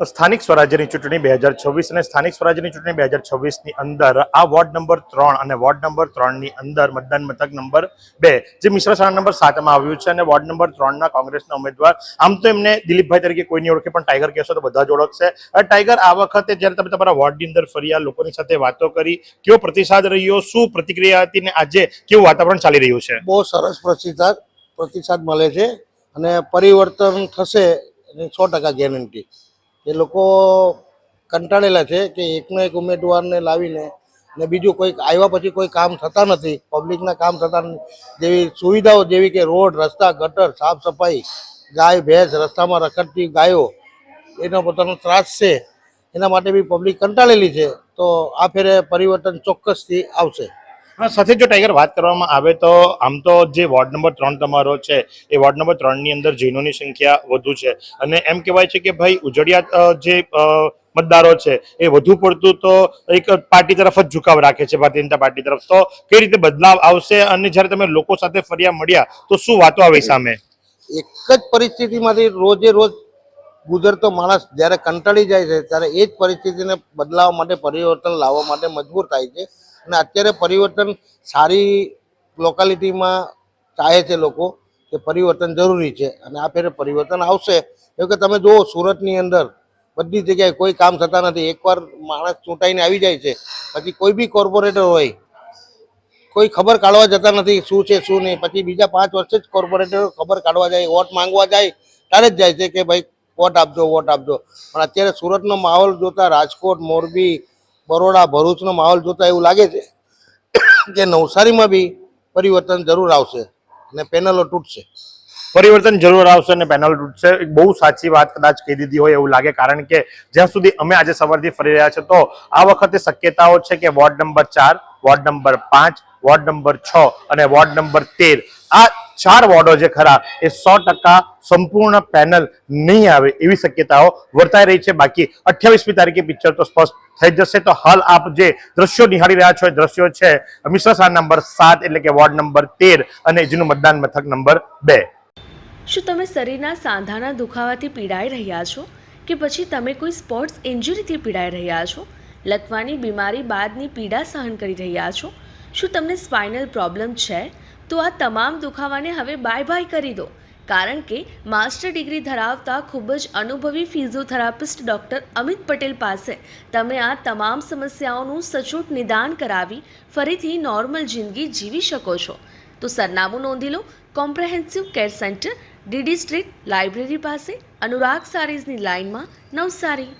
સ્થાનિક સ્વરાજ્યની ચૂંટણી 2024 અને સ્થાનિક સ્વરાજ્યની ચૂંટણી 2026ની અંદર આ વોર્ડ નંબર 3 અને વોર્ડ નંબર 3ની અંદર મતદાન મથક નંબર 2 જે મિશ્ર શાળા નંબર 7માં આવ્યું છે અને વોર્ડ નંબર 3ના કોંગ્રેસના ઉમેદવાર આમ તો એમને દિલીપભાઈ તરીકે કોઈ નહીં ઓળખે પણ ટાઈગર કહેશો તો બધા જ ઓળખશે. ટાઈગર, આ વખતે જ્યારે તમે તમારા વોર્ડની અંદર ફર્યા, લોકોની સાથે વાતો કરી, કેવો પ્રતિસાદ રહ્યો, શું પ્રતિક્રિયા હતી ને આજે કેવું વાતાવરણ ચાલી રહ્યું છે? બહુ સરસ પ્રતિસાદ મળે છે અને પરિવર્તન થશે એની 100% ગેરંટી. એ લોકો કંટાળેલા છે કે એકનો એક ઉમેદવારને લાવીને ને બીજું કોઈ આવ્યા પછી કોઈ કામ થતા નથી, પબ્લિકના કામ થતા નથી. જેવી સુવિધાઓ જેવી કે રોડ, રસ્તા, ગટર, સાફ સફાઈ, ગાય ભેંસ રસ્તામાં રખડતી ગાયો, એનો પોતાનો ત્રાસ છે. એના માટે બી પબ્લિક કંટાળેલી છે. તો આ ફેરે પરિવર્તન ચોક્કસથી આવશે. હા, સાથે જો ટાઈગર વાત કરવામાં આવે તો આમ તો જે વોર્ડ નંબર 3 તમારો છે એ વોર્ડ નંબર 3ની અંદર જૈનોની સંખ્યા વધુ છે અને એમ કહેવાય છે કે ભાઈ ઉજળિયા જે મતદારો છે એ વધુ પડતું તો એક પાર્ટી તરફ જ ઝુકાવ રાખે છે, ભારતીય જનતા પાર્ટી તરફ. તો કઈ રીતે બદલાવ આવશે અને જ્યારે તમે લોકો સાથે ફર્યા, મળ્યા, તો શું વાતો આવી સામે? એક જ પરિસ્થિતિમાંથી રોજે રોજ ગુજરતો માણસ જ્યારે કંટાળી જાય છે ત્યારે એ જ પરિસ્થિતિને બદલાવવા માટે, પરિવર્તન લાવવા માટે મજબૂર થાય છે. અને અત્યારે પરિવર્તન સારી લોકાલિટીમાં ચાહે છે લોકો કે પરિવર્તન જરૂરી છે અને આ ફેરે પરિવર્તન આવશે. એવું કે તમે જુઓ, સુરતની અંદર બધી જગ્યાએ કોઈ કામ થતા નથી. એકવાર માણસ ચૂંટાઈને આવી જાય છે પછી કોઈ બી કોર્પોરેટર હોય, કોઈ ખબર કાઢવા જતા નથી શું છે શું નહીં. પછી બીજા 5 વર્ષે જ કોર્પોરેટર ખબર કાઢવા જાય, વોટ માંગવા જાય ત્યારે જ જાય છે કે ભાઈ વોટ આપજો, વોટ આપજો. પણ અત્યારે સુરતનો માહોલ જોતા, રાજકોટ, મોરબી, બરોડા, ભરૂચનો માહોલ જોતા એવું લાગે છે કે નવસારીમાં બી પરિવર્તન જરૂર આવશે અને પેનલો તૂટશે. પરિવર્તન જરૂર આવશે અને પેનલ તૂટશે. બહુ સાચી વાત કદાચ કહી દીધી હોય એવું લાગે, કારણ કે જ્યાં સુધી અમે આજે સવારથી ફરી રહ્યા છે તો આ વખતે શક્યતાઓ છે કે ward number 4, ward number 5, ward number 6 અને વોર્ડ નંબર 13 આ 4 વોર્ડો જે ખરા એ 100% સંપૂર્ણ પેનલ નહીં આવે એવી શક્યતાઓ વર્તાઈ રહી છે. બાકી 28મી તારીખે પિક્ચર તો સ્પષ્ટ થઈ જશે. તો હાલ આપ જે દ્રશ્યો નિહાળી રહ્યા છો એ દ્રશ્યો છે મિશ્ર શાળા નંબર 7 એટલે કે વોર્ડ નંબર 13 અને જેનું મતદાન મથક નંબર 2. શું તમે શરીરના સાંધાના દુખાવાથી પીડાઈ રહ્યા છો કે પછી તમે કોઈ સ્પોર્ટ્સ ઇન્જરીથી પીડાઈ રહ્યા છો? લકવાની બીમારી બાદની પીડા સહન કરી રહ્યા છો? શું તમને સ્પાઇનલ પ્રોબ્લેમ છે? તો આ તમામ દુખાવાને હવે બાય બાય કરી દો, કારણ કે માસ્ટર ડિગ્રી ધરાવતા ખૂબ જ અનુભવી ફિઝિયોથેરાપિસ્ટ ડૉક્ટર અમિત પટેલ પાસે તમે આ તમામ સમસ્યાઓનું સચોટ નિદાન કરાવી ફરીથી નોર્મલ જિંદગી જીવી શકો છો. તો સરનામું નોંધી લો. Comprehensive care center, DD street, library પાસે, અનુરાગ સારીઝની લાઇનમાં, નવસારી.